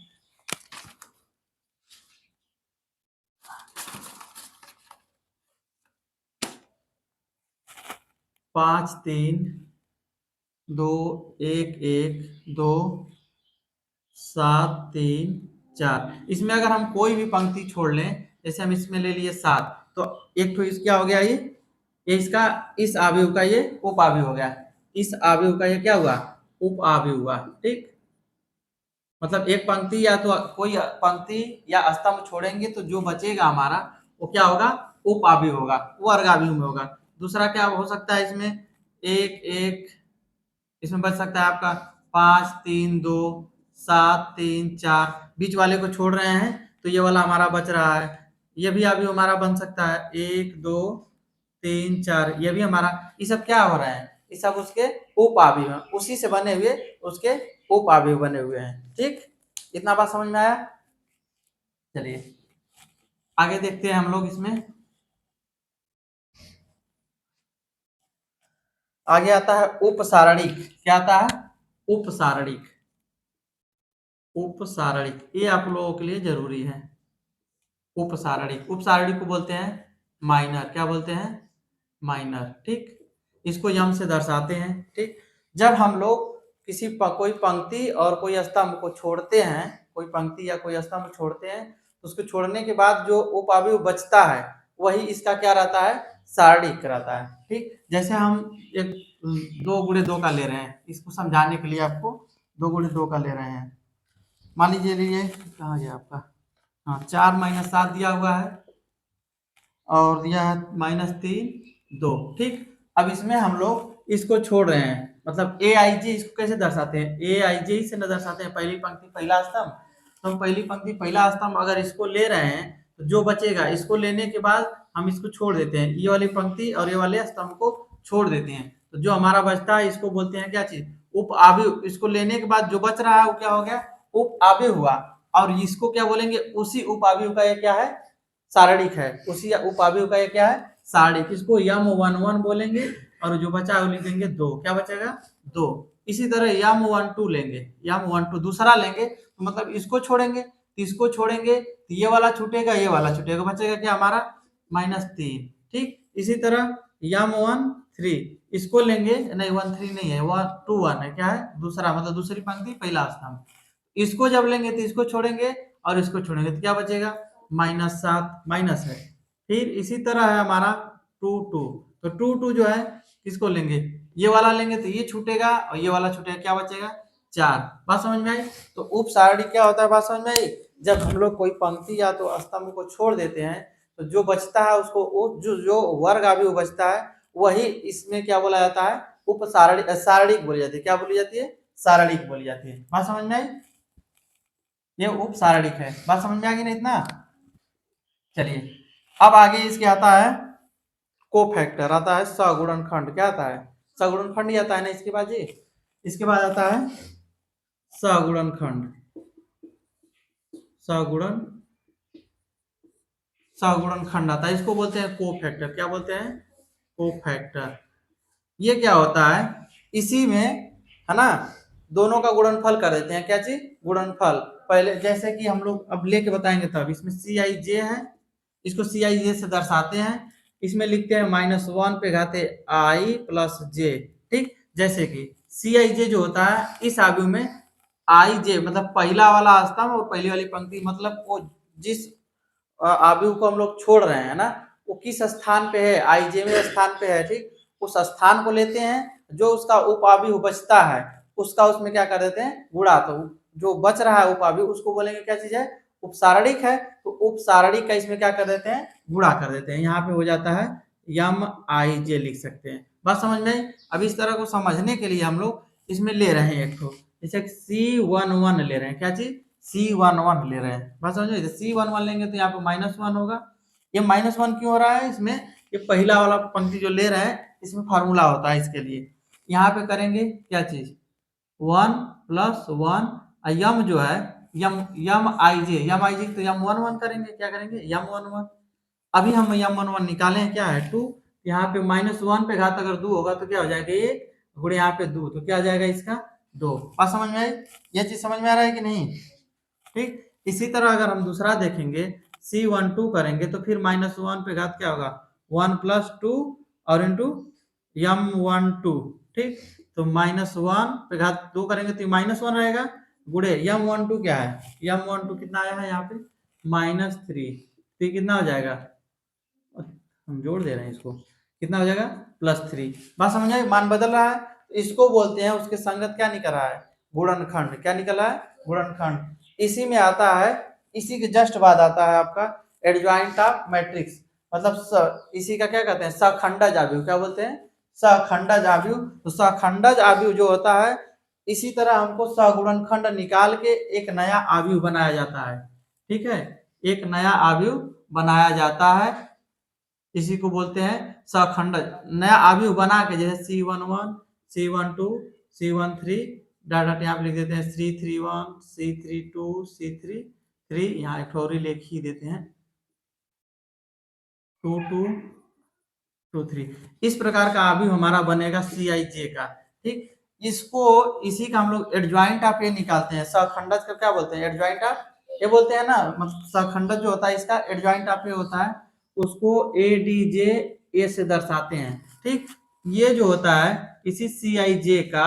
5 3 2 1 1 2 7 3 4। इसमें अगर हम कोई भी पंक्ति छोड़ लें, जैसे हम इसमें ले लिए 7, तो एक तो क्या हो गया, ये इसका इस आव्यूह का ये उप आव्यूह हो गया, इस आव्यूह का ये क्या हुआ, उप आव्यूह हुआ। ठीक, मतलब एक पंक्ति या तो कोई पंक्ति या स्तंभ छोड़ेंगे तो जो बचेगा हमारा वो क्या होगा, उप आव्यूह होगा, वो वर्ग आव्यूह में होगा। दूसरा क्या हो सकता है इसमें, एक एक इसमें बच सकता है आपका 5 3 2 7 3 4, बीच वाले को छोड़ रहे हैं तो ये वाला हमारा बच रहा है, ये भी अभी हमारा बन सकता है 1 2 3 4, ये भी हमारा, ये सब क्या हो रहा है, ये सब उसके उप आव्यूह हैं, उसी से बने हुए उसके उप आव्यूह बने हुए हैं। ठीक, इतना बात समझ में आया। चलिए आगे देखते हैं हम लोग इसमें। आगे आता है उपसारणिक। क्या आता है, उपसारणिक। उपसारणिक ये आप लोगों के लिए जरूरी है। उपसारणिक, उपसारणिक को बोलते हैं माइनर। क्या बोलते हैं, माइनर। ठीक, इसको यम से दर्शाते हैं। ठीक, जब हम लोग कोई पंक्ति और कोई स्तंभ को छोड़ते हैं, कोई पंक्ति या कोई स्तंभ छोड़ते हैं तो उसको छोड़ने के बाद जो उपावयव बचता है वही इसका क्या रहता है, सारणिक रहता है। ठीक, जैसे हम एक 2 × 2 का ले रहे हैं, इसको समझाने के लिए आपको 2 × 2 का ले रहे हैं। मान लीजिए कहाँ गया आपका, हाँ 4 - 7 दिया हुआ है और दिया है -3 2। ठीक, अब इसमें हम लोग इसको छोड़ रहे हैं, मतलब ए आई जे, इसको कैसे दर्शाते हैं, ए आई जे से न दर्शाते हैं, पहली पंक्ति पहला स्तंभ। तो हम पहली पंक्ति पहला स्तंभ अगर इसको ले रहे हैं तो जो बचेगा, इसको लेने के बाद हम इसको छोड़ देते हैं, ये वाली पंक्ति और ये वाले स्तंभ को छोड़ देते हैं, तो जो हमारा बचता है इसको बोलते हैं क्या चीज, उप आव्यूह। इसको लेने के बाद जो बच रहा है वो क्या हो गया, उप आव्यूह हुआ। और इसको क्या बोलेंगे, उसी उप आव्यूह का ये क्या है, सारणिक है। उसी उपावयव का ये क्या है, सारणिक। इसको यम 1 1 बोलेंगे और जो बचा है वो लिख देंगे 2। क्या बचेगा, 2। इसी तरह यम 1 2 लेंगे, यम 1 2 दूसरा लेंगे तो मतलब इसको छोड़ेंगे, तो इसको छोड़ेंगे तो ये वाला छूटेगा, ये वाला छूटेगा, बचेगा क्या हमारा -3। ठीक, इसी तरह यम 1 3 इसको लेंगे, नहीं 1 3 नहीं है, 1 2 1 है, क्या है दूसरा, मतलब दूसरी पंक्ति पहला स्तंभ। इसको जब लेंगे तो इसको छोड़ेंगे और इसको छोड़ेंगे तो क्या बचेगा, -7 माइनस है। फिर इसी तरह है हमारा 2 2, तो 2 2 जो है किसको लेंगे, ये वाला लेंगे तो ये छूटेगा और ये वाला छूटेगा, क्या बचेगा 4। बात समझ में आई। तो उप सारणी क्या होता है, बात समझ में आई। जब हम लोग कोई पंक्ति या तो स्तंभ को छोड़ देते हैं तो जो बचता है उसको जो वर्ग अवयव बचता है वही इसमें क्या बोला जाता है, उप सारणी, सारणिक बोली जाती है। क्या बोली जाती है, सारणिक बोली जाती है। बात समझ में आई, ये उप सारणिक है। बात समझ में आ गई ना इतना। चलिए अब आगे इसके आता है कोफैक्टर, आता है सगुणनखंड। क्या आता है, सगुणनखंड ही आता है ना इसके बाद, जी इसके बाद आता है सगुणनखंड। सगुणन सगुणनखंड आता है, इसको बोलते हैं कोफैक्टर। क्या बोलते हैं, कोफैक्टर। ये क्या होता है, इसी में है ना दोनों का गुणनफल कर देते हैं। क्या चीज, गुणनफल। पहले जैसे कि हम लोग अब लेके बताएंगे तब, इसमें सी आई जे है, इसको सी आई जे से दर्शाते हैं। इसमें लिखते हैं -1 पे घाते आई प्लस जे। ठीक, जैसे कि सी आई जे जो होता है इस आव्यूह में आई जे मतलब पहला वाला स्तंभ और पहली वाली पंक्ति, मतलब वो जिस आव्यूह को हम लोग छोड़ रहे हैं ना वो किस स्थान पे है, आई जे में स्थान पे है। ठीक, उस स्थान को लेते हैं, जो उसका उप आव्यूह बचता है उसका उसमें क्या कर देते हैं, गुणा। तो जो बच रहा है उप आव्यूह उसको बोलेंगे क्या चीज है, उपसारणिक है। तो उपसारणिक का इसमें क्या कर देते हैं, गुणा कर देते हैं। यहाँ पे हो जाता है यम आई जे लिख सकते हैं। बात समझ में। अब इस तरह को समझने के लिए हम लोग इसमें ले रहे हैं एक ठो, जैसे C11 ले रहे हैं। क्या चीज, C11 ले रहे हैं। बात समझ में। C11 लेंगे तो यहाँ पे -1 होगा। ये -1 क्यों हो रहा है इसमें, ये पहला वाला पंक्ति जो ले रहे हैं इसमें फार्मूला होता है इसके लिए। यहाँ पे करेंगे क्या चीज, 1 + 1 यम जो है यम यम आई जे तो यम 1 1 करेंगे। क्या करेंगे, यम 1 1। अभी हम यम 1 1 निकालें, क्या है 2। यहाँ पे -1 पे घात अगर 2 होगा तो क्या हो जाएगा, ये गुणे यहाँ पे 2 तो क्या हो जाएगा इसका 2। बात समझ में आई, ये चीज समझ में आ रहा है कि नहीं। ठीक, इसी तरह अगर हम दूसरा देखेंगे C12 करेंगे तो फिर -1 पे घात क्या होगा 1 + 2 और इंटू यम 1 2। ठीक, तो -1 पे घात 2 करेंगे तो -1 रहेगा, गुड़े M12 क्या है, M12 कितना आया है यहाँ पे -3, तो ये कितना हो जाएगा, हम जोड़ दे रहे हैं इसको, कितना हो जाएगा +3। बात समझ आई, मान बदल रहा है, तो इसको बोलते हैं उसके संगत क्या निकल रहा है, गुणनखंड। क्या निकल रहा है, गुणनखंड। इसी में आता है, इसी के जस्ट बाद आता है आपका एडजॉइंट ऑफ मैट्रिक्स, मतलब इसी का क्या कहते हैं, सखंडज आव्यूह। क्या बोलते हैं, सखंडज आव्यूह। तो सखंडज आव्यूह जो होता है, इसी तरह हमको सगुणनखंड निकाल के एक नया आव्यूह बनाया जाता है। ठीक है, एक नया आव्यूह बनाया जाता है, इसी को बोलते हैं सखंडज। नया आव्यूह बना के, जैसे C11, C12, C13, डाटा यहाँ पे लिख देते हैं C31, C32, C33, यहाँ एक ठोरी लिख ही देते हैं 22, 23। इस प्रकार का आव्यूह हमारा बनेगा CIJ का। ठीक, इसको, इसी का हम लोग एडजॉइंट ऑफ ए निकालते हैं। सखंडज का क्या बोलते हैं, एडजॉइंट ऑफ ए बोलते हैं ना, मतलब सखंडज जो होता है इसका एडजॉइंट ऑफ ए होता है, उसको ADJ ए से दर्शाते हैं। ठीक, ये जो होता है इसी CIJ का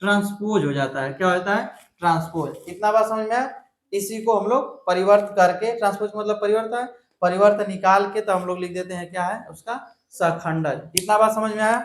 ट्रांसपोज हो जाता है। क्या होता है, ट्रांसपोज। इतना बात समझ में आया। इसी को हम लोग परिवर्त करके, ट्रांसपोज मतलब परिवर्तन है, परिवर्तन निकाल के तो हम लोग लिख देते हैं क्या है उसका, सखंडज। इतना बात समझ में आया।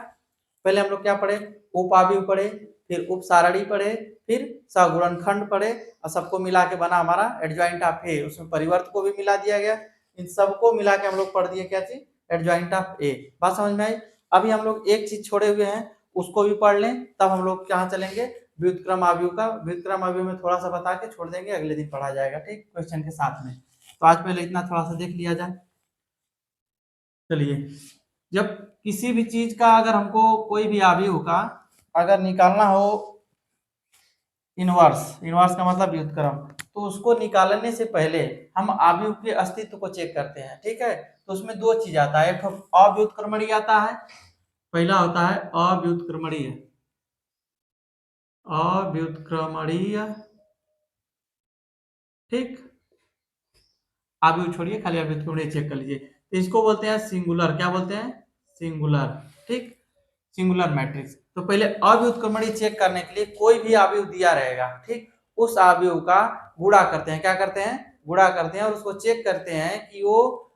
पहले हम लोग क्या पढ़े, उपावयव पढ़े, फिर उप सारणी पढ़े, फिर सगुणनखंड पढ़े, और सबको मिला के बना हमारा एडजॉइंट ऑफ ए। उसमें परिवर्त को भी मिला दिया गया, इन सबको मिला के हम लोग पढ़ दिए क्या चीज, एडजॉइंट ऑफ ए। बात समझ में आई। अभी हम लोग एक चीज छोड़े हुए हैं, उसको भी पढ़ लें, तब हम लोग कहाँ चलेंगे, व्युत्क्रम आव्यूह का। व्युत्क्रम आव्यूह में थोड़ा सा बता के छोड़ देंगे, अगले दिन पढ़ा जाएगा। ठीक, क्वेश्चन के साथ में। तो आज पहले इतना थोड़ा सा देख लिया जाए। चलिए, जब किसी भी चीज का अगर हमको कोई भी आव्यूह का अगर निकालना हो, इनवर्स, इनवर्स का मतलब व्युत्क्रम, तो उसको निकालने से पहले हम आव्यूह के अस्तित्व को चेक करते हैं। ठीक है, तो उसमें दो चीज आता है, एक अव्युत्क्रमणीय आता है, पहला होता है अव्युत्क्रमणीय, अव्युत्क्रमणीय। ठीक, आव्यूह छोड़िए, खाली अव्युत्क्रमणीय चेक कर लीजिए। तो इसको बोलते हैं सिंगुलर। क्या बोलते हैं, सिंगुलर। ठीक, सिंगुलर मैट्रिक्स। तो पहले अव्युत्क्रमणीय चेक करने के लिए कोई भी आव्यूह दिया रहेगा, ठीक, उस आव्यूह का गुणा करते हैं। क्या करते हैं, गुणा करते हैं, और उसको चेक करते हैं कि वो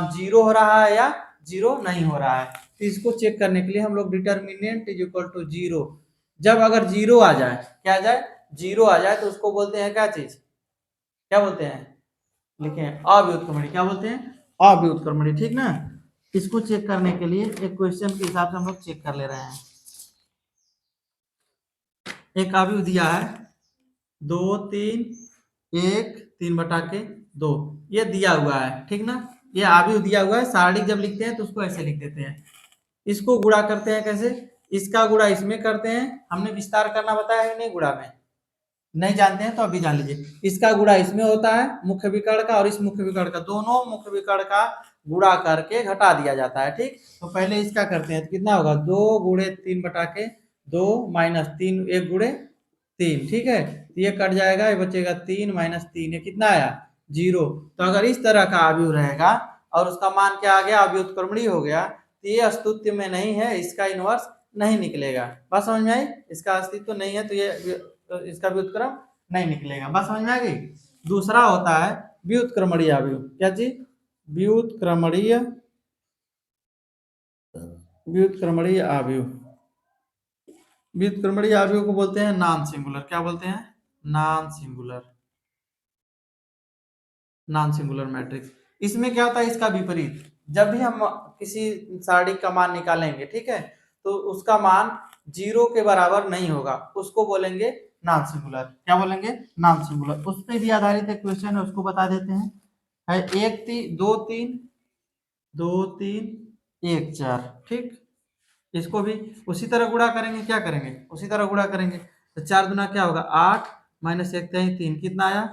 0 हो रहा है या 0 नहीं हो रहा है। तो इसको चेक करने के लिए हम लोग डिटर्मिनेंट इज इक्वल टू 0, जब अगर 0 आ जाए, क्या आ जाए, 0 आ जाए, तो उसको बोलते हैं क्या चीज, क्या बोलते हैं, लिखे अव्युत्क्रमणीय। क्या बोलते हैं, अव्युत्क्रमणीय। ठीक ना। इसको चेक करने के लिए एक क्वेश्चन के हिसाब से हम लोग चेक कर ले रहे हैं। एक आव्यूह दिया है 2, 3, 1, 3/2, ये दिया हुआ है। ठीक ना, ये आव्यूह दिया हुआ है। सारणी जब लिखते हैं तो उसको ऐसे लिख देते हैं। इसको गुणा करते हैं कैसे, इसका गुणा इसमें करते हैं। हमने विस्तार करना बताया है नहीं, गुणा में नहीं जानते हैं तो अभी जान लीजिए। इसका गुणा इसमें होता है, मुख्य विकर्ण का, और इस मुख्य विकर्ण का, दोनों मुख्य विकर्ण का गुणा करके घटा दिया जाता है। ठीक, तो पहले इसका करते हैं, तो कितना होगा, 2 गुणे 3/2 माइनस 3, 1 गुणे 3। ठीक है, तो ये कट जाएगा, ये बचेगा 3 माइनस 3, ये कितना आया, 0। तो अगर इस तरह का आव्यूह रहेगा और उसका मान क्या आ गया, अव्युत्क्रमणीय हो गया, तो ये अस्तित्व में नहीं है, इसका इनवर्स नहीं निकलेगा। बात समझ में आई, इसका अस्तित्व नहीं है, तो ये इसका व्युत्क्रम नहीं निकलेगा। बात समझ में आ गई। दूसरा होता है व्युत्क्रमणीय आव्यूह। क्या चीज, व्युत्क्रमणीय, व्युत्क्रमणीय आव्यूह। व्युत्क्रमणीय आव्यूह को बोलते हैं नॉन सिंगुलर। क्या बोलते हैं, non singular, non singular matrix. इसमें क्या होता है, इसका विपरीत। जब भी हम किसी सारणी का मान निकालेंगे, ठीक है, तो उसका मान 0 के बराबर नहीं होगा, उसको बोलेंगे नॉन सिंगुलर। क्या बोलेंगे, नॉन सिंगुलर। उस पर भी आधारित एक क्वेश्चन है, उसको बता देते हैं। है 1 3 2 3 2 3 1 4। ठीक, इसको भी उसी तरह गुणा करेंगे। क्या करेंगे, उसी तरह गुणा करेंगे। तो 4 दुना क्या होगा, 8 माइनस 1 3, कितना आया,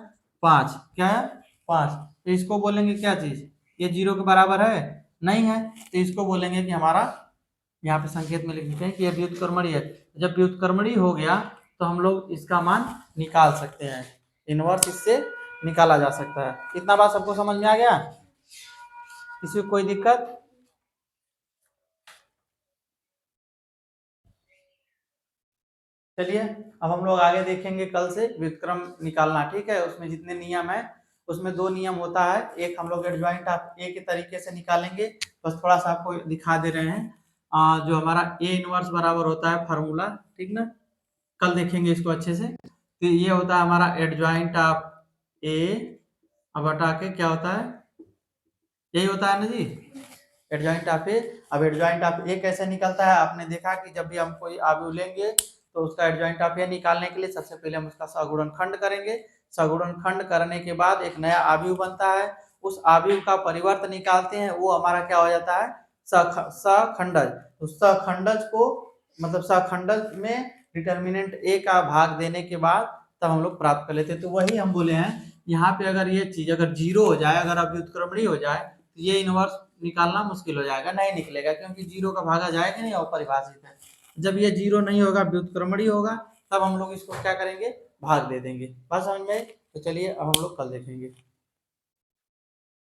5। क्या है, 5। तो इसको बोलेंगे क्या चीज, ये 0 के बराबर है नहीं है, तो इसको बोलेंगे कि हमारा, यहाँ पे संकेत में लिख देते हैं कि ये व्युत्क्रमणीय है। जब व्युत्क्रमणीय हो गया तो हम लोग इसका मान निकाल सकते हैं, इनवर्स इससे निकाला जा सकता है। इतना बात सबको समझ में आ गया, किसी को कोई दिक्कत। चलिए अब हम लोग आगे देखेंगे कल से व्युत्क्रम निकालना, ठीक है। उसमें जितने नियम है उसमें 2 नियम होता है, एक हम लोग एडजॉइंट ऑफ ए के तरीके से निकालेंगे, बस थोड़ा सा आपको दिखा दे रहे हैं। जो हमारा ए इनवर्स बराबर होता है फार्मूला, ठीक ना, कल देखेंगे इसको अच्छे से। तो ये होता है हमारा एडजॉइंट ऑफ ए, अब हटा के क्या होता है, यही होता है ना जी, एडजॉइंट ऑफ ए। अब एडजॉइंट ऑफ ए कैसे निकलता है, आपने देखा कि जब भी हम कोई आव्यूह लेंगे तो उसका एडजॉइंट ऑफ ए निकालने के लिए सबसे पहले हम उसका सगुणनखंड करेंगे। सगुणनखंड करने के बाद एक नया आव्यूह बनता है, उस आव्यूह का परिवर्त निकालते हैं, वो हमारा क्या हो जाता है, सखंडज। उस सखंडज को मतलब सखंडज में डिटर्मिनेंट ए का भाग देने के बाद तब हम लोग प्राप्त कर लेते हैं। तो वही हम बोले हैं, यहाँ पे अगर ये चीज अगर जीरो हो जाए, अगर अव्युत्क्रमणीय हो जाए, तो ये इनवर्स निकालना मुश्किल हो जाएगा, नहीं निकलेगा, क्योंकि जीरो का भागा जाएगा नहीं, और परिभाषित है। जब ये जीरो नहीं होगा, व्युत्क्रमणीय होगा, तब हम लोग इसको क्या करेंगे, भाग दे देंगे। बात समझ में आई? तो चलिए अब हम लोग कल देखेंगे।